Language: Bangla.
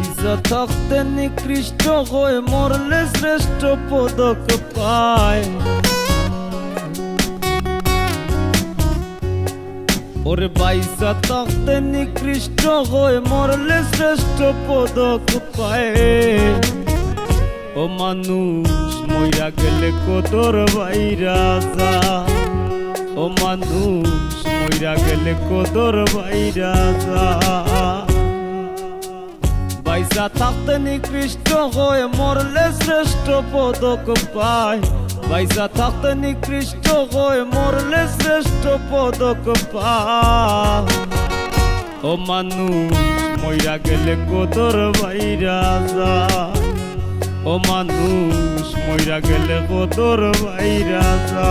বাইজা থাকতে নিকৃষ্ট হয়ে মরলে শ্রেষ্ঠ পদক পায়। ওরে বাইজা থাকতে নিকৃষ্ট হয়ে মরলে শ্রেষ্ঠ পদক পায়। ও মানুষ মইরা গেলে কদর বাইরা যা, ও মানুষ মইরা গেলে কদর বাইরা যা। বাইজা থাকতে নিকৃষ্ট হয়ে মরলে শ্রেষ্ঠ পদক পায়। বাইজা থাকতে নিকৃষ্ট হয়ে মরলে শ্রেষ্ঠ পদক পায়। ও মানুষ মইরা গেলে কদর বাইরা যা, ও মানুষ মইরা গেলে কদর বাইরা যা।